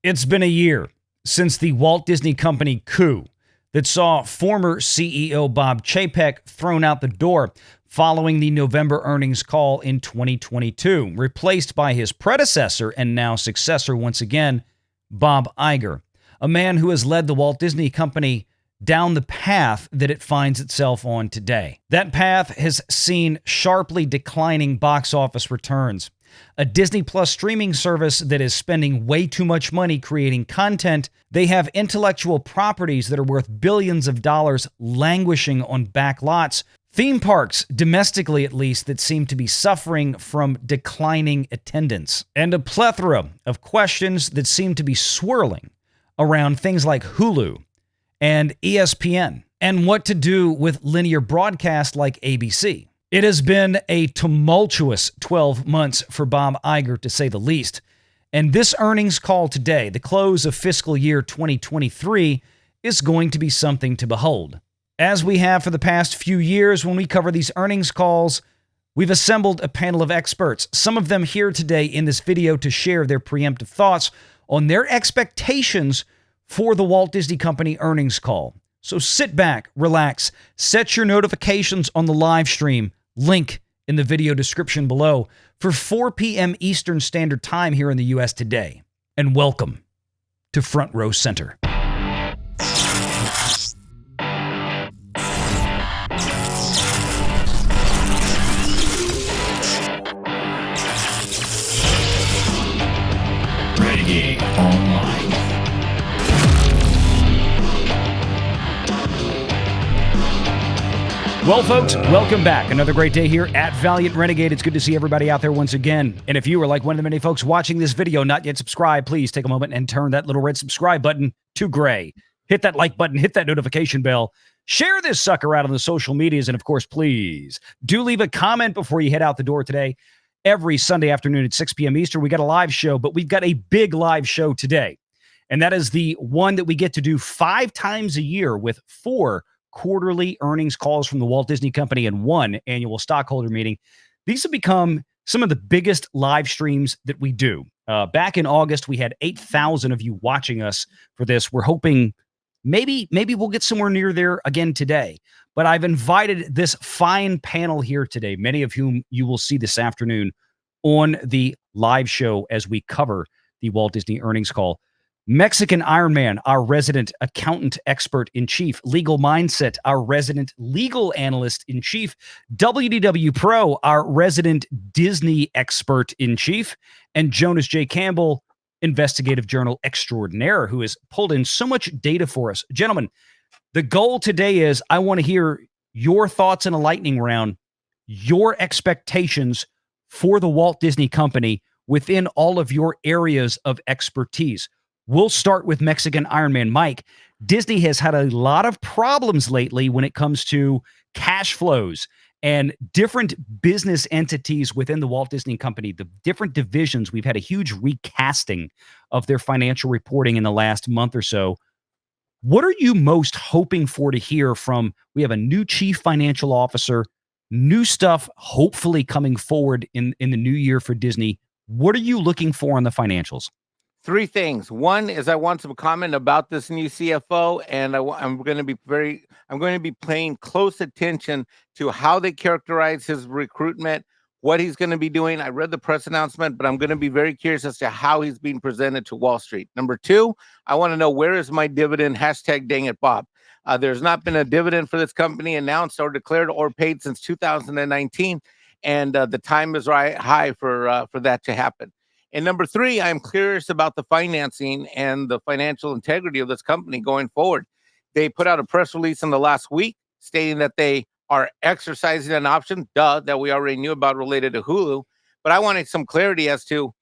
It's been a year since the Walt Disney Company coup that saw former CEO Bob Chapek thrown out the door following the November earnings call in 2022, replaced by his predecessor and now successor once again, Bob Iger, a man who has led the Walt Disney Company down the path that it finds itself on today. That path has seen sharply declining box office returns, a Disney Plus streaming service that is spending way too much money creating content. They have intellectual properties that are worth billions of dollars languishing on back lots. Theme parks, domestically at least, that seem to be suffering from declining attendance. And a plethora of questions that seem to be swirling around things like HULU and ESPN and what to do with linear broadcast like ABC. It has been a tumultuous 12 months for Bob Iger, to say the least. And this earnings call today, the close of fiscal year 2023, is going to be something to behold. As we have for the past few years when we cover these earnings calls, we've assembled a panel of experts, some of them here today in this video to share their preemptive thoughts on their expectations for the Walt Disney Company earnings call. So sit back, relax, set your notifications on the live stream, link in the video description below, for 4 p.m. Eastern Standard Time here in the U.S. today. And welcome to Front Row Center. Renegade Online. Well, folks, welcome back. Another great day here at Valliant Renegade. It's good to see everybody out there once again. And if you are like one of the many folks watching this video, not yet subscribed, please take a moment and turn that little red subscribe button to gray. Hit that like button, hit that notification bell. Share this sucker out on the social medias. And of course, please do leave a comment before you head out the door today. Every Sunday afternoon at 6 p.m. Eastern, we got a live show, but we've got a big live show today. And that is the one that we get to do 5 times a year with 4 quarterly earnings calls from the Walt Disney Company and 1 annual stockholder meeting. These have become some of the biggest live streams that we do. Back in August, we had 8,000 of you watching us for this. We're hoping maybe we'll get somewhere near there again today. But I've invited this fine panel here today, many of whom you will see this afternoon on the live show as we cover the Walt Disney earnings call. Mexican Iron Man, our resident accountant expert in chief. Legal Mindset, our resident legal analyst in chief. WDW Pro, our resident Disney expert in chief. And Jonas J. Campbell, investigative journal extraordinaire, who has pulled in so much data for us. Gentlemen, the goal today is I want to hear your thoughts in a lightning round, your expectations for the Walt Disney Company within all of your areas of expertise. We'll start with Mexican Iron Man. Mike, Disney has had a lot of problems lately when it comes to cash flows and different business entities within the Walt Disney Company, the different divisions. We've had a huge recasting of their financial reporting in the last month or so. What are you most hoping for to hear from? We have a new chief financial officer, new stuff hopefully coming forward in the new year for Disney. What are you looking for on the financials? 3 things. One is I want some comment about this new CFO, and I'm going to be paying close attention to how they characterize his recruitment, what he's going to be doing. I read the press announcement, but I'm going to be very curious as to how he's being presented to Wall Street. Number 2, I want to know, where is my dividend? Hashtag dang it, Bob. There's not been a dividend for this company announced or declared or paid since 2019, and the time is high for that to happen. And number 3, I'm curious about the financing and the financial integrity of this company going forward. They put out a press release in the last week stating that they are exercising an option, that we already knew about related to HULU. But I wanted some clarity as to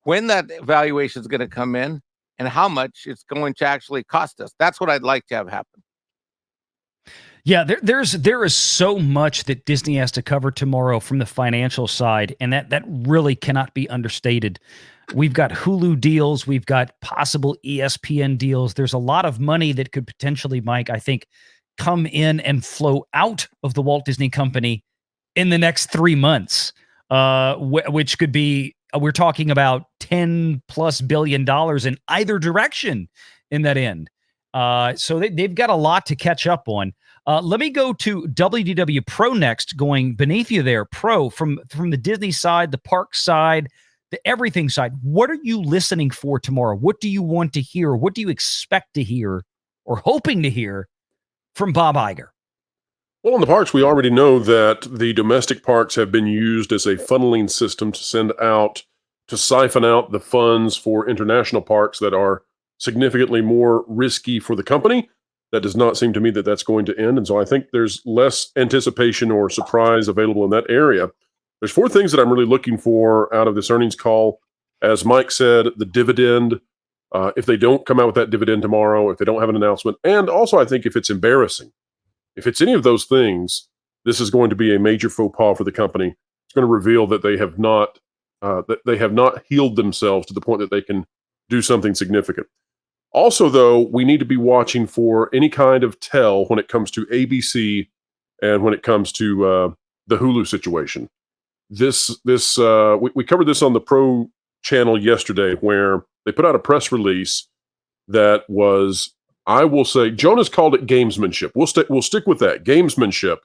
when that valuation is going to come in and how much it's going to actually cost us. That's what I'd like to have happen. Yeah, there is so much that Disney has to cover tomorrow from the financial side, and that really cannot be understated. We've got HULU deals, we've got possible ESPN deals. There's a lot of money that could potentially, Mike, I think, come in and flow out of the Walt Disney Company in the next 3 months, which could be, we're talking about $10+ billion in either direction in that end. So they've got a lot to catch up on. Let me go to WDW Pro next, going beneath you there. Pro, from the Disney side, the park side, the everything side. What are you listening for tomorrow? What do you want to hear? What do you expect to hear or hoping to hear from Bob Iger? Well, in the parks, we already know that the domestic parks have been used as a funneling system to send out, to siphon out the funds for international parks that are significantly more risky for the company. That does not seem to me that that's going to end. And so I think there's less anticipation or surprise available in that area. There's 4 things that I'm really looking for out of this earnings call. As Mike said, the dividend, if they don't come out with that dividend tomorrow, if they don't have an announcement, and also I think if it's embarrassing, if it's any of those things, this is going to be a major faux pas for the company. It's going to reveal that they have not healed themselves to the point that they can do something significant. Also, though, we need to be watching for any kind of tell when it comes to ABC and when it comes to the Hulu situation. We covered this on the Pro channel yesterday, where they put out a press release that was, I will say, Jonas called it gamesmanship. We'll stick with that gamesmanship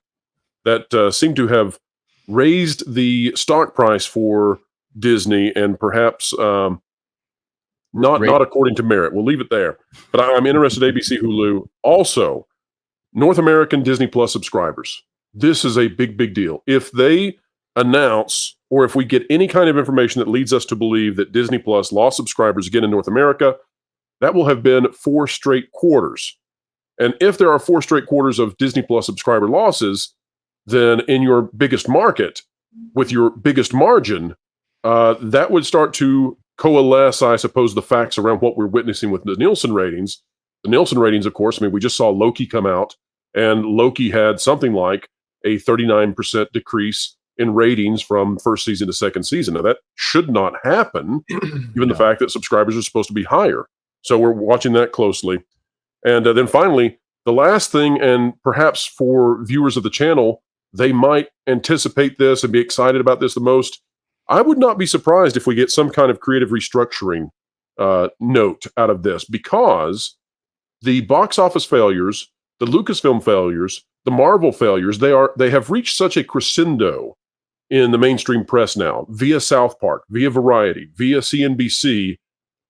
that seemed to have raised the stock price for Disney, and perhaps not according to merit. We'll leave it there. But I'm interested in ABC, Hulu. Also, North American Disney Plus subscribers. This is a big deal. If they announce, or if we get any kind of information that leads us to believe that Disney Plus lost subscribers again in North America, that will have been 4 straight quarters. And if there are 4 straight quarters of Disney Plus subscriber losses, then in your biggest market, with your biggest margin, that would start to coalesce, I suppose, the facts around what we're witnessing with the Nielsen ratings. The Nielsen ratings, of course, I mean, we just saw Loki come out, and Loki had something like a 39% decrease in ratings from first season to second season. Now, that should not happen, given the fact that subscribers are supposed to be higher. So we're watching that closely. And then finally, the last thing, and perhaps for viewers of the channel, they might anticipate this and be excited about this the most. I would not be surprised if we get some kind of creative restructuring note out of this, because the box office failures, the Lucasfilm failures, the Marvel failures, they have reached such a crescendo in the mainstream press now, via South Park, via Variety, via CNBC.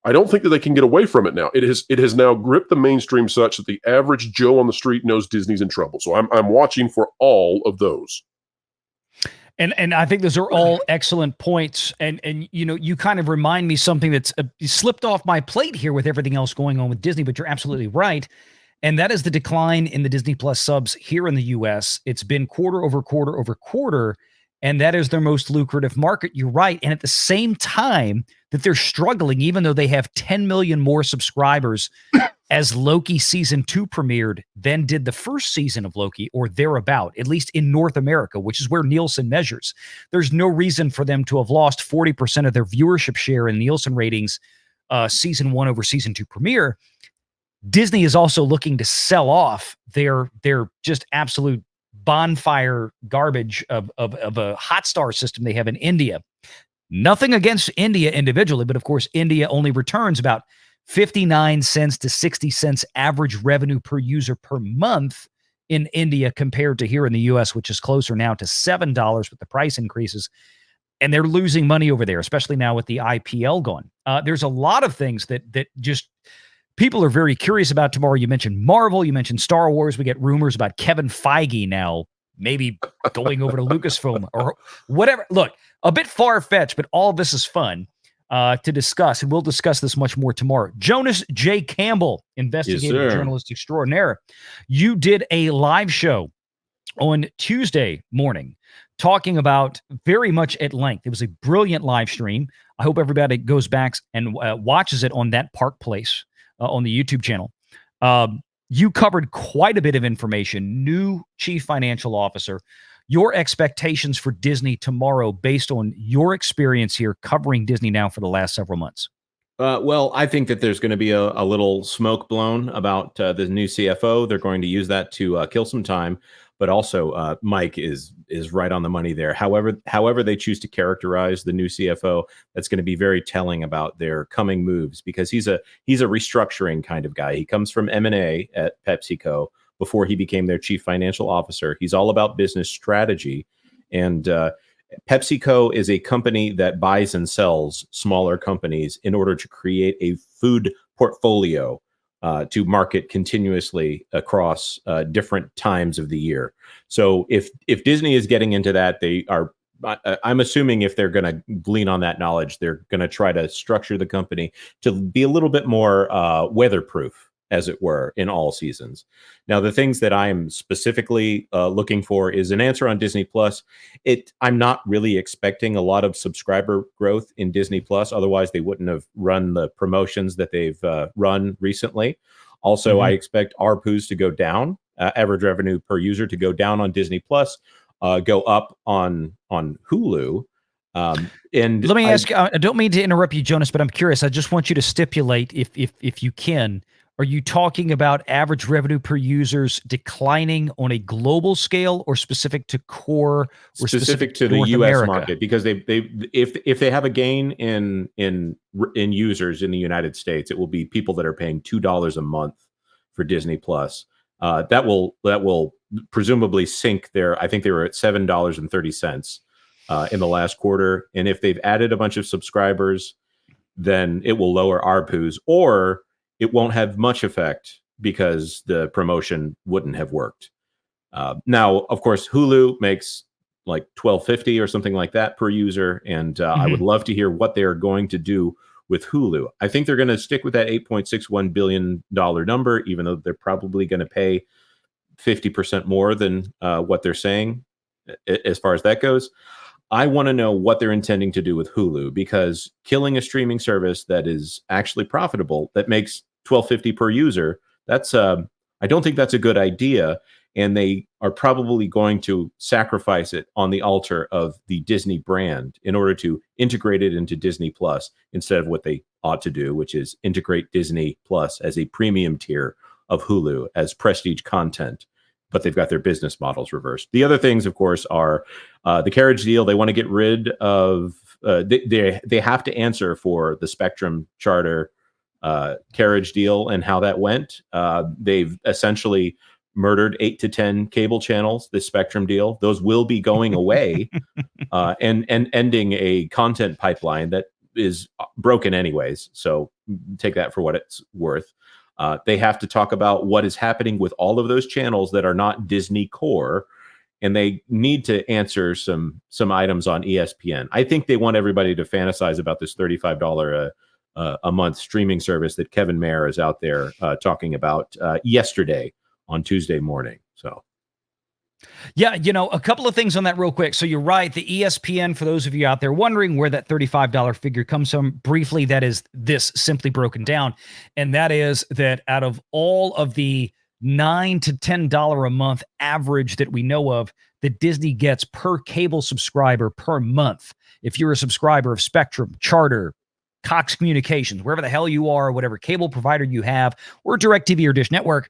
I don't think that they can get away from it now. It has now gripped the mainstream such that the average Joe on the street knows Disney's in trouble. So I'm watching for all of those. And I think those are all excellent points. And you know, you kind of remind me something that's slipped off my plate here with everything else going on with Disney, but you're absolutely right. And that is the decline in the Disney Plus subs here in the US. It's been quarter over quarter over quarter, and that is their most lucrative market. You're right. And at the same time that they're struggling, even though they have 10 million more subscribers as Loki season 2 premiered than did the first season of Loki, or thereabout, at least in North America, which is where Nielsen measures. There's no reason for them to have lost 40% of their viewership share in Nielsen ratings season 1 over season 2 premiere. Disney is also looking to sell off their just absolute bonfire garbage of a Hotstar system they have in India. Nothing against India individually, but of course, India only returns about 59 cents to 60 cents average revenue per user per month in India, compared to here in the US, which is closer now to $7 with the price increases. And they're losing money over there, especially now with the IPL gone. There's a lot of things that just people are very curious about tomorrow. You mentioned Marvel, you mentioned Star Wars. We get rumors about Kevin Feige now maybe going over to Lucasfilm or whatever. Look, a bit far-fetched, but all of this is fun to discuss, and we'll discuss this much more tomorrow. Jonas J. Campbell, investigative journalist extraordinaire. You did a live show on Tuesday morning talking about very much at length. It was a brilliant live stream. I hope everybody goes back and watches it on that Park Place on the YouTube channel. You covered quite a bit of information. New chief financial officer. Your expectations for Disney tomorrow based on your experience here covering Disney now for the last several months. Well, I think that there's going to be a little smoke blown about the new CFO. They're going to use that to kill some time. But also, Mike is is right on the money there. However they choose to characterize the new CFO, that's going to be very telling about their coming moves, because he's a restructuring kind of guy. He comes from M&A at PepsiCo before he became their chief financial officer. He's all about business strategy. And PepsiCo is a company that buys and sells smaller companies in order to create a food portfolio to market continuously across different times of the year. So if Disney is getting into that, they are, I'm assuming if they're going to lean on that knowledge, they're going to try to structure the company to be a little bit more weatherproof, as it were, in all seasons. Now, the things that I'm specifically looking for is an answer on Disney Plus. I'm not really expecting a lot of subscriber growth in Disney Plus. Otherwise, they wouldn't have run the promotions that they've run recently. Also, I expect ARPUs to go down, average revenue per user to go down on Disney Plus, go up on Hulu. And let me ask, I don't mean to interrupt you, Jonas, but I'm curious. I just want you to stipulate, if you can, are you talking about average revenue per users declining on a global scale, or specific to core, or specific to the North U.S. America market? Because if they have a gain in users in the United States, it will be people that are paying $2 a month for Disney Plus. That will presumably sink their. I think they were at $7.30 in the last quarter, and if they've added a bunch of subscribers, then it will lower ARPUs, or it won't have much effect because the promotion wouldn't have worked. Now, of course, Hulu makes like $12.50 or something like that per user, and I would love to hear what they are going to do with Hulu. I think they're going to stick with that $8.61 billion number, even though they're probably going to pay 50% more than what they're saying as far as that goes. I want to know what they're intending to do with Hulu, because killing a streaming service that is actually profitable, that makes $12.50 per user, that's I don't think that's a good idea, and they are probably going to sacrifice it on the altar of the Disney brand in order to integrate it into Disney Plus, instead of what they ought to do, which is integrate Disney Plus as a premium tier of Hulu as prestige content. But they've got their business models reversed. The other things, of course, are the carriage deal. They want to get rid of. They have to answer for the Spectrum Charter carriage deal and how that went. They've essentially murdered 8 to 10 cable channels. This Spectrum deal, those will be going away, and ending a content pipeline that is broken anyways. So take that for what it's worth. They have to talk about what is happening with all of those channels that are not Disney core, and they need to answer some items on ESPN. I think they want everybody to fantasize about this $35 a month streaming service that Kevin Mayer is out there talking about yesterday on Tuesday morning. So. Yeah, a couple of things on that real quick. So you're right. The ESPN, for those of you out there wondering where that $35 figure comes from, briefly, that is this simply broken down. And that is that out of all of the $9 to $10 a month average that we know of that Disney gets per cable subscriber per month, if you're a subscriber of Spectrum, Charter, Cox Communications, wherever the hell you are, whatever cable provider you have, or DirecTV or Dish Network,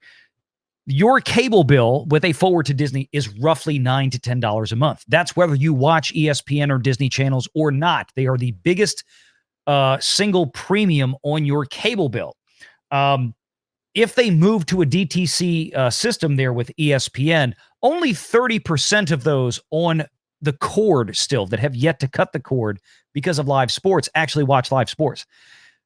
your cable bill with a forward to Disney is roughly $9 to $10 a month. That's whether you watch ESPN or Disney channels or not. They are the biggest single premium on your cable bill. If they move to a DTC system there with ESPN, only 30% of those on the cord still that have yet to cut the cord because of live sports actually watch live sports.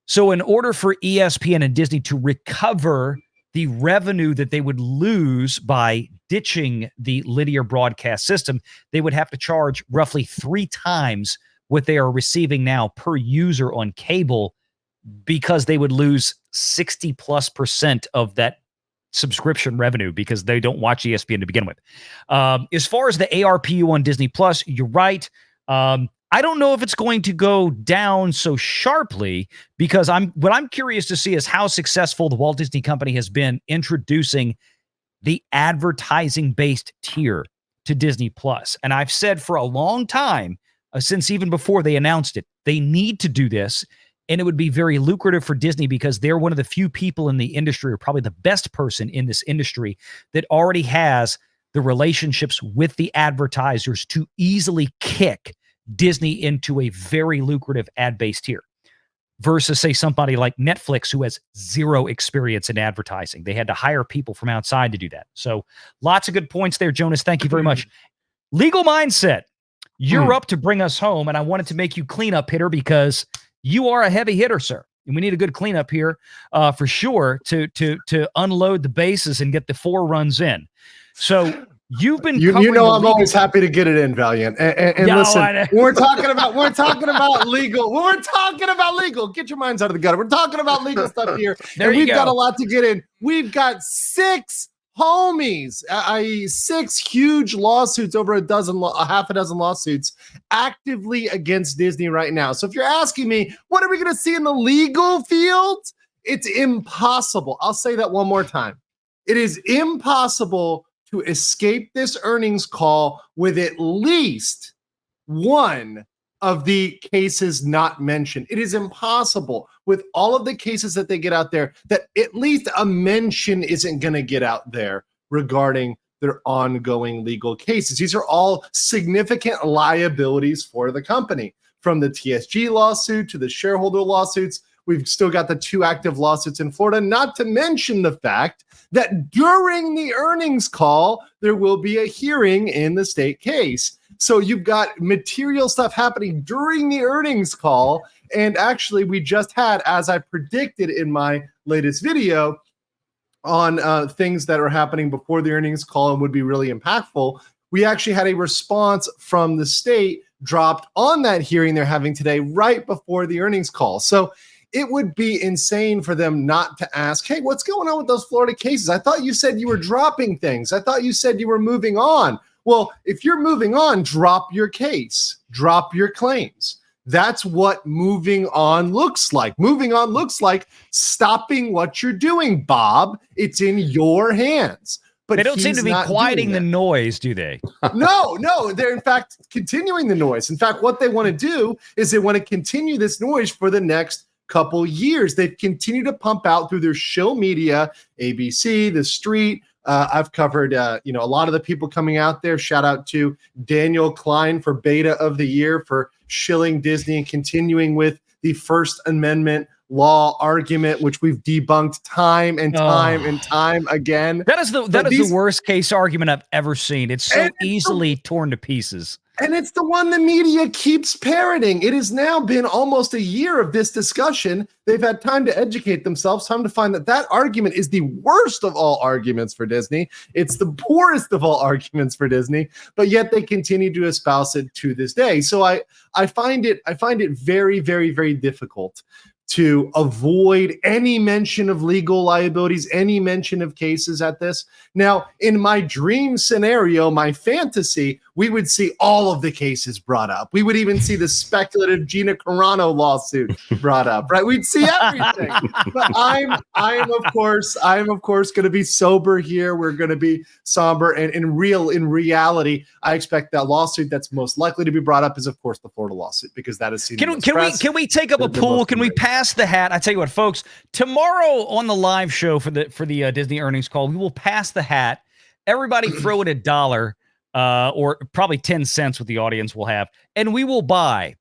So in order for ESPN and Disney to recover the revenue that they would lose by ditching the linear broadcast system, they would have to charge roughly 3 times what they are receiving now per user on cable, because they would lose 60+% of that subscription revenue because they don't watch ESPN to begin with. As far as the ARPU on Disney Plus, you're right. I don't know if it's going to go down so sharply, because what I'm curious to see is how successful the Walt Disney Company has been introducing the advertising-based tier to Disney Plus. And I've said for a long time, since even before they announced it, they need to do this, and it would be very lucrative for Disney because they're one of the few people in the industry, or probably the best person in this industry, that already has the relationships with the advertisers to easily kick Disney into a very lucrative ad-based tier versus, say, somebody like Netflix who has zero experience in advertising. They had to hire people from outside to do that. So lots of good points there, Jonas. Thank you very much. Legal Mindset, you're up to bring us home, and I wanted to make you cleanup hitter because you are a heavy hitter, sir. And we need a good cleanup here for sure to unload the bases and get the 4 runs in. So you've been I'm always happy to get it in, Valliant. And listen, when we're talking about legal. Get your minds out of the gutter. We're talking about legal stuff here. We've got a lot to get in. We've got 6 homies, i.e., 6 huge lawsuits, over half a dozen lawsuits actively against Disney right now. So if you're asking me, what are we going to see in the legal field? It's impossible. I'll say that one more time. It is impossible to escape this earnings call with at least one of the cases not mentioned. It is impossible with all of the cases that they get out there that at least a mention isn't going to get out there regarding their ongoing legal cases. These are all significant liabilities for the company, from the TSG lawsuit to the shareholder lawsuits. We've still got the 2 active lawsuits in Florida, not to mention the fact that during the earnings call, there will be a hearing in the state case. So you've got material stuff happening during the earnings call. And actually, we just had, as I predicted in my latest video on things that are happening before the earnings call and would be really impactful, we actually had a response from the state dropped on that hearing they're having today right before the earnings call. So it would be insane for them not to ask, hey, what's going on with those Florida cases? I thought you said you were dropping things. I thought you said you were moving on. Well, if you're moving on, drop your case, drop your claims. That's what moving on looks like. Moving on looks like stopping what you're doing, Bob. It's in your hands. But they don't seem to be quieting the noise, do they? No. They're, in fact, continuing the noise. In fact, what they want to do is they want to continue this noise for the next couple years. They've continued to pump out through their shill media, ABC, The Street. I've covered, a lot of the people coming out there. Shout out to Daniel Klein for Beta of the Year for shilling Disney and continuing with the First Amendment law argument, which we've debunked time and time again. That is the worst case argument I've ever seen. It's so easily torn to pieces. And it's the one the media keeps parroting. It has now been almost a year of this discussion. They've had time to educate themselves, time to find that argument is the worst of all arguments for Disney. It's the poorest of all arguments for Disney, but yet they continue to espouse it to this day. So I find it very, very, very difficult to avoid any mention of legal liabilities, any mention of cases at this. Now, in my dream scenario, my fantasy, we would see all of the cases brought up. We would even see the speculative Gina Carano lawsuit brought up, right? We'd see everything. But I am of course going to be sober here. We're going to be somber, and in reality, I expect that lawsuit that's most likely to be brought up is, of course, the Florida lawsuit, because that is seen. Can we take up a pool? Can we pass the hat? I tell you what, folks. Tomorrow on the live show for the Disney earnings call, we will pass the hat. Everybody throw it $1. Or probably 10 cents what the audience will have. And we will buy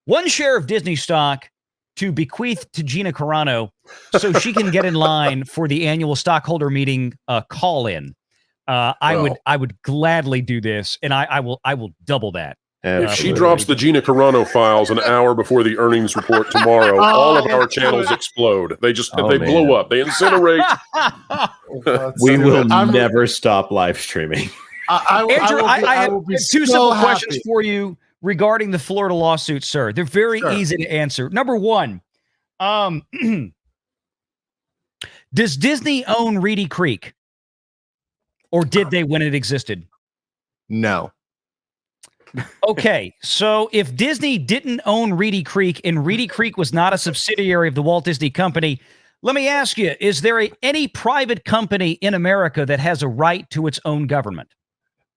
1 share of Disney stock to bequeath to Gina Carano so she can get in line for the annual stockholder meeting call-in. I would gladly do this, and I will double that. If she drops the Gina Carano files an hour before the earnings report tomorrow, all of our channels explode. They blow up. They incinerate. We will never stop live streaming. Andrew, I have 2 simple questions for you regarding the Florida lawsuit, sir. They're very easy to answer. Number 1, does Disney own Reedy Creek? Or did they when it existed? No. Okay, so if Disney didn't own Reedy Creek and Reedy Creek was not a subsidiary of the Walt Disney Company, let me ask you, is there any private company in America that has a right to its own government?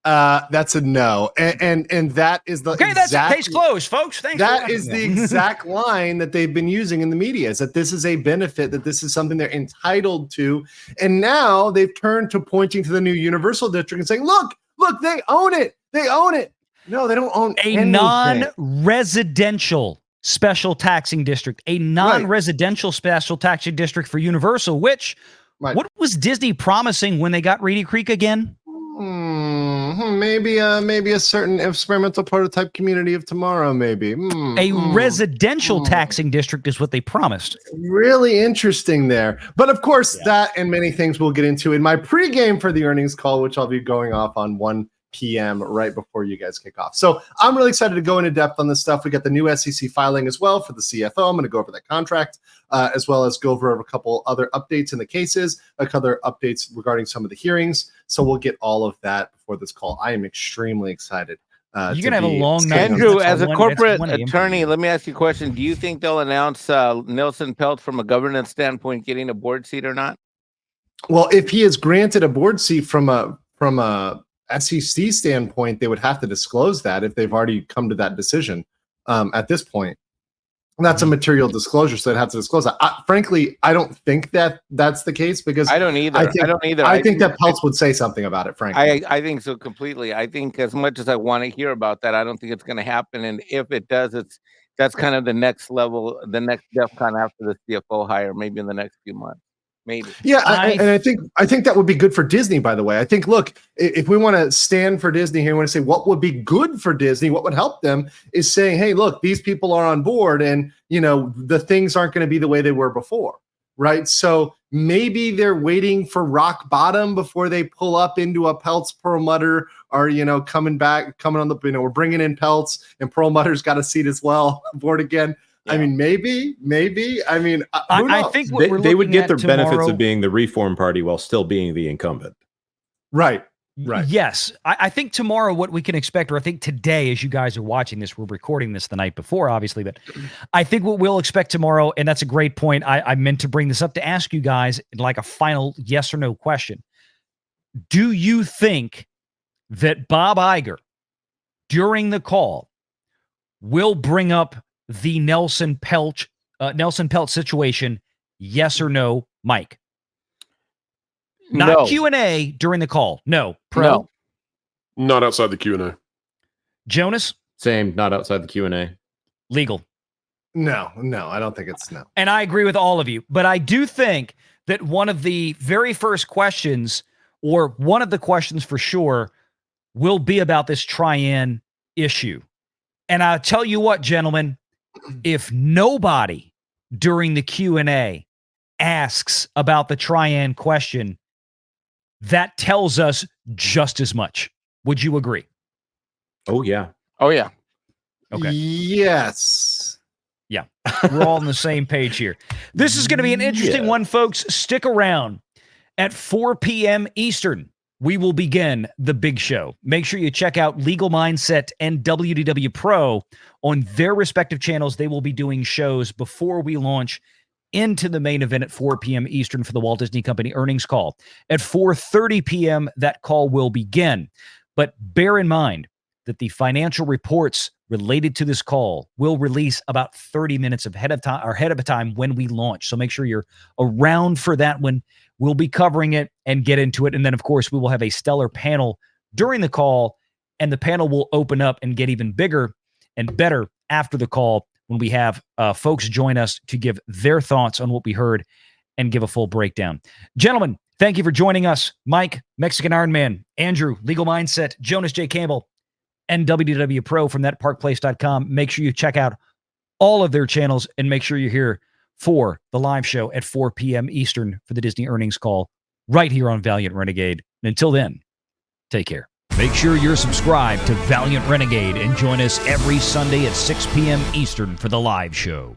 That's a no, and that is the okay. That's case closed, folks. Thanks. That is the exact line that they've been using in the media, is that this is a benefit, that this is something they're entitled to, and now they've turned to pointing to the new Universal District and saying, "Look, they own it. They own it." No, they don't own anything. Non-residential special taxing district, a non-residential special taxing district for Universal. Which what was Disney promising when they got Reedy Creek again? Maybe a certain experimental prototype community of tomorrow. Maybe a residential taxing district is what they promised. Really interesting there. But of course, that and many things we'll get into in my pregame for the earnings call, which I'll be going off on 1 p.m. right before you guys kick off. So I'm really excited to go into depth on this stuff. We got the new SEC filing as well for the CFO. I'm going to go over that contract, as well as go over a couple other updates in the cases, other updates regarding some of the hearings. So we'll get all of that before this call. I am extremely excited. You're going to have a long night. Andrew, as a corporate attorney, let me ask you a question. Do you think they'll announce Nelson Peltz from a governance standpoint getting a board seat or not? Well, if he is granted a board seat from a SEC standpoint, they would have to disclose that if they've already come to that decision at this point. And that's a material disclosure, so they'd have to disclose that. Frankly, I don't think that that's the case, because I don't either. I think that Peltz would say something about it, frankly. I think so completely. I think as much as I want to hear about that, I don't think it's going to happen. And if it does, that's kind of the next level, the next DEFCON after the CFO hire, maybe in the next few months. Maybe. Yeah, I think that would be good for Disney, by the way. I think, look, if we want to stand for Disney here, we want to say what would be good for Disney, what would help them, is saying, hey, look, these people are on board, and the things aren't going to be the way they were before, right? So maybe they're waiting for rock bottom before they pull up into a Peltz Perlmutter, or coming on the, we're bringing in Peltz, and Perlmutter's got a seat as well aboard again. Yeah. I mean, maybe. I mean, I think they would get the benefits of being the reform party while still being the incumbent. Right. Yes. I think tomorrow what we can expect, or I think today, as you guys are watching this, we're recording this the night before, obviously, but I think what we'll expect tomorrow, and that's a great point. I meant to bring this up to ask you guys like a final yes or no question. Do you think that Bob Iger, during the call, will bring up the Nelson Peltz situation? Yes or no, Mike? Not Q&A during the call. No. Pro? No. Not outside the Q&A. Jonas? Same. Not outside the Q&A. Legal? No. I don't think it's no. And I agree with all of you, but I do think that one of the very first questions, or one of the questions for sure, will be about this Trian issue. And I'll tell you what, gentlemen, if nobody during the Q&A asks about the Trian question, that tells us just as much. Would you agree? Oh, yeah. Okay. Yes. Yeah. We're all on the same page here. This is going to be an interesting one, folks. Stick around. At 4 p.m. Eastern, we will begin the big show. Make sure you check out Legal Mindset and WDW Pro on their respective channels. They will be doing shows before we launch into the main event at 4 p.m. Eastern for the Walt Disney Company earnings call. At 4:30 p.m., that call will begin. But bear in mind that the financial reports related to this call will release about 30 minutes ahead of time when we launch. So make sure you're around for that one. We'll be covering it and get into it. And then, of course, we will have a stellar panel during the call, and the panel will open up and get even bigger and better after the call when we have folks join us to give their thoughts on what we heard and give a full breakdown. Gentlemen, thank you for joining us. Mike, Mexican Iron Man, Andrew, Legal Mindset, Jonas J. Campbell, and WDW Pro from thatparkplace.com. Make sure you check out all of their channels, and make sure you're here for the live show at 4 p.m. Eastern for the Disney earnings call right here on Valliant Renegade. And until then, take care. Make sure you're subscribed to Valliant Renegade and join us every Sunday at 6 p.m. Eastern for the live show.